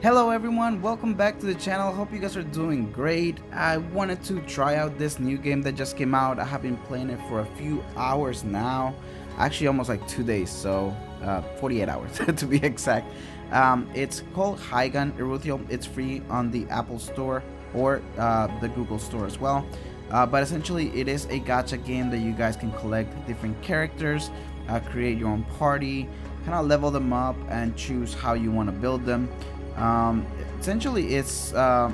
Hello everyone, welcome back to the channel. Hope you guys are doing great. I wanted to try out this new game that just came out. I have been playing it for a few hours now, actually almost like 2 days, so 48 hours to be exact. It's called Higan Eruthyll. It's free on the Apple Store or the Google Store as well. But essentially it is a gacha game that you guys can collect different characters, create your own party, kind of level them up and choose how you want to build them. Essentially it's a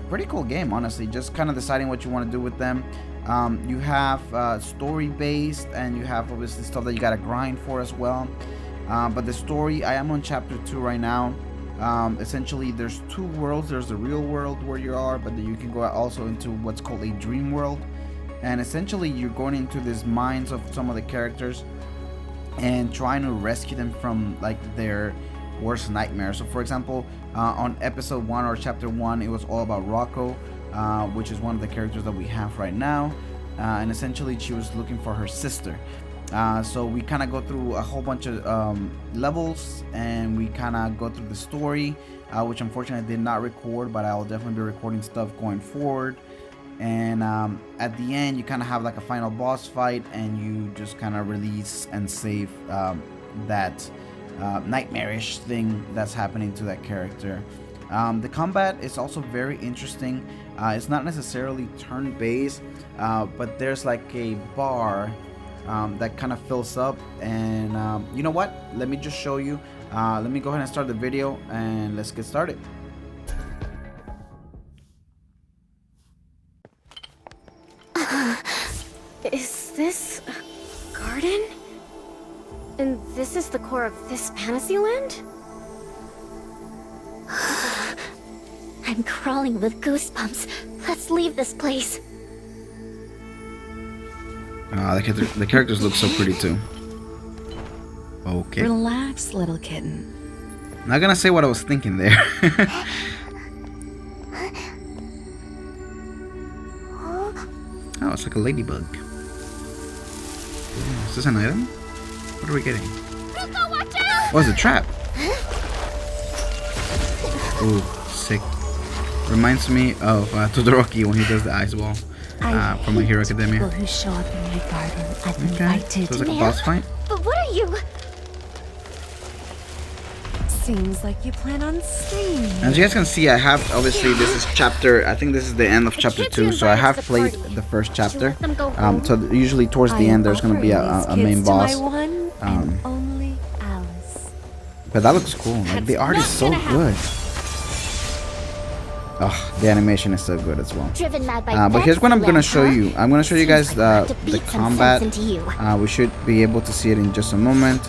pretty cool game, honestly, just kind of deciding what you want to do with them. You have story based, and you have obviously stuff that you gotta grind for as well. But the story, I am on chapter 2 right now. Essentially there's two worlds. There's the real world where you are, but then you can go also into what's called a dream world, and essentially you're going into these minds of some of the characters and trying to rescue them from like their worst nightmare. So for example, on episode 1 or chapter 1, it was all about Rocco, which is one of the characters that we have right now, and essentially she was looking for her sister. So we kind of go through a whole bunch of levels, and we kind of go through the story, which unfortunately I did not record, but I'll definitely be recording stuff going forward. And at the end you kind of have like a final boss fight, and you just kind of release and save that nightmarish thing that's happening to that character. The combat is also very interesting. It's not necessarily turn-based, but there's like a bar that kind of fills up, and you know what, let me just show you. Let me go ahead and start the video, and let's get started. Is this a garden? And this is the core of this fantasy land? I'm crawling with goosebumps. Let's leave this place. The characters look so pretty too. Okay. Relax, little kitten. Not gonna say what I was thinking there. Oh, it's like a ladybug. Is this an item? What are we getting? Oh, it's a trap. Ooh, sick. Reminds me of Todoroki when he does the ice wall from My Hero Academia. People who show up in my garden Okay, uninvited. so it's like a boss fight. But what are you? Seems like you plan on staying. As you guys can see, I have, obviously this is chapter, I think this is the end of chapter 2, so I have played the first chapter. So usually towards the end there's going to be a main boss. Only Alice. But that looks cool. Like the art is so good. Oh, the animation is so good as well. But here's what I'm going to show you. I'm going to show you guys the combat. We should be able to see it in just a moment.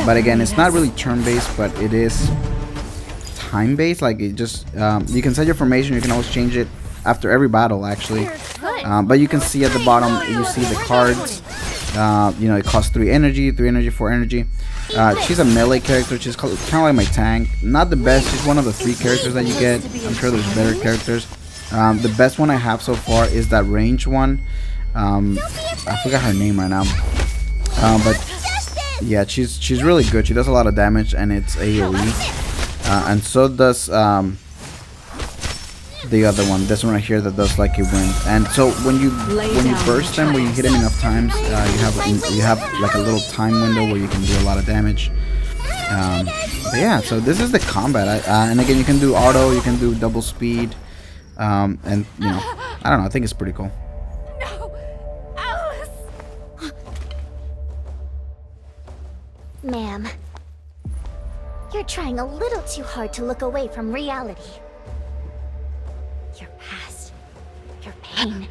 But again, it's not really turn-based, but it is time-based. Like it just, you can set your formation. You can always change it after every battle, actually. But you can see at the bottom, you see the cards. You know, it costs 3 energy, 4 energy. She's a melee character. She's kind of like my tank. Not the best. She's one of the 3 characters that you get. I'm sure there's better characters. The best one I have so far is that range one. I forgot her name right now. But yeah, she's really good. She does a lot of damage, and it's AoE. And so does the other one, this one right here, that does like a wind. And so when you burst them, when you hit them enough times, you have like a little time window where you can do a lot of damage. But yeah, so this is the combat. And again, you can do auto, you can do double speed, and you know, I don't know, I think it's pretty cool. No, Alice. Ma'am, you're trying a little too hard to look away from reality. Your past, your pain,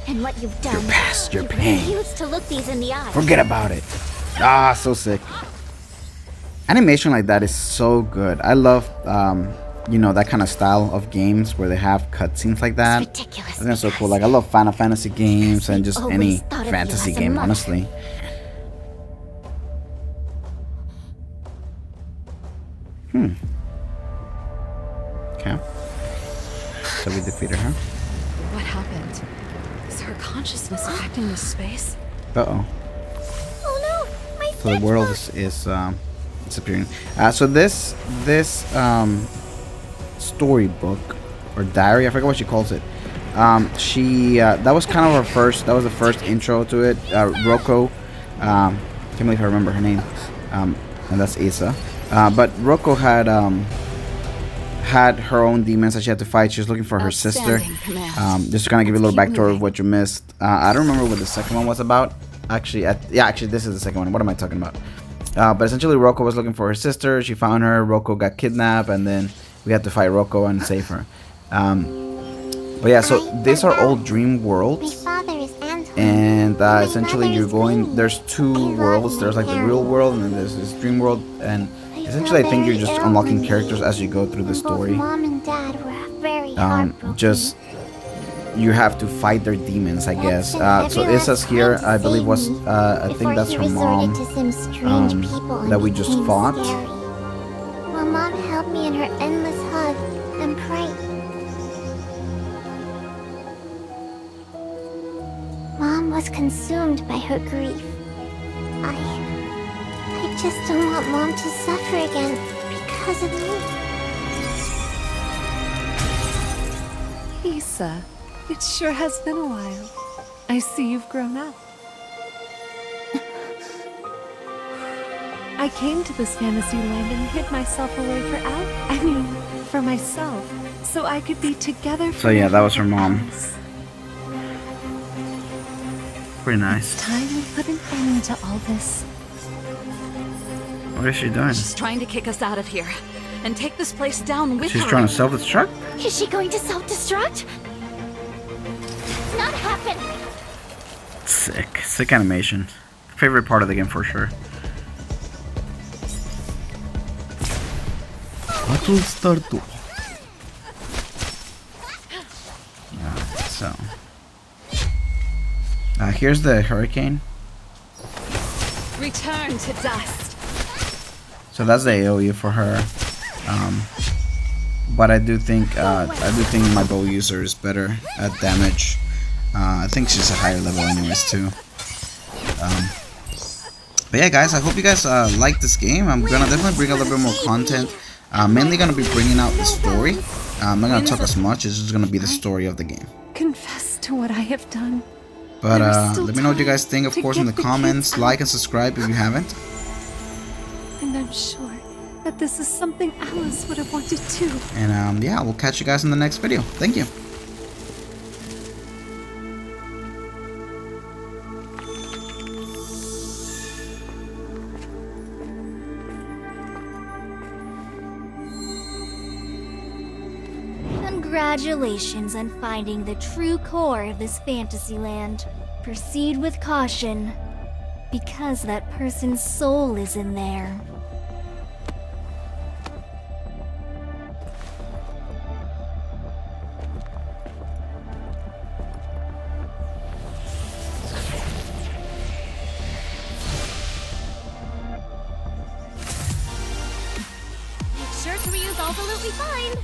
and what you've done. Your past, your pain. Refuse to look these in the eye. Forget about it. Ah, so sick. Animation like that is so good. I love, you know, that kind of style of games where they have cutscenes like that. It's ridiculous. I think that's so cool. Like I love Final Fantasy games and just any fantasy game, honestly. Okay. So we defeated her. What happened? Is her consciousness affecting this space? Uh-oh. Oh no, my So the world is disappearing. So this storybook or diary, I forget what she calls it. That was kind of her first. That was the first intro to it. Rocco. Can't believe I remember her name. And that's Isa. But Rocco had her own demons that she had to fight. She was looking for her sister. Just to kind of give you a little backstory of what you missed. I don't remember what the second one was about. Actually, this is the second one. What am I talking about? But essentially, Rocco was looking for her sister. She found her. Rocco got kidnapped, and then we had to fight Rocco and save her. But yeah, so these are all dream worlds. And essentially, you're going. There's two worlds. There's like the real world, and then there's this dream world. And essentially, I think you're just unlocking characters as you go through the story. Just you have to fight their demons, I guess. So Isa's here, I believe was I think that's her mom that we just fought. Will Mom help me in her endless hug and pray? Mom was consumed by her grief. I just don't want Mom to suffer again because of me. Isa, it sure has been a while. I see you've grown up. I came to this fantasy land and hid myself away for myself, so I could be together. So yeah, that was her mom. Pretty nice. It's time we put an end to all this. What is she doing? She's trying to kick us out of here and take this place down with her. She's trying to self-destruct? Is she going to self-destruct? It's not happening. Sick animation. Favorite part of the game for sure. Battle start. So here's the hurricane. Return to dust. So that's the AoE for her. But I do think my bow user is better at damage. I think she's a higher level anyways too. But yeah, guys, I hope you guys like this game. I'm gonna definitely bring a little bit more content. Mainly gonna be bringing out the story. I'm not gonna talk as much. It's just gonna be the story of the game. Confess to what I have done. But let me know what you guys think, of course, in the comments. Like and subscribe if you haven't. And I'm sure that this is something Alice would have wanted too. And yeah, we'll catch you guys in the next video. Thank you. Congratulations on finding the true core of this fantasy land. Proceed with caution, because that person's soul is in there. Make sure to reuse all the loot we find.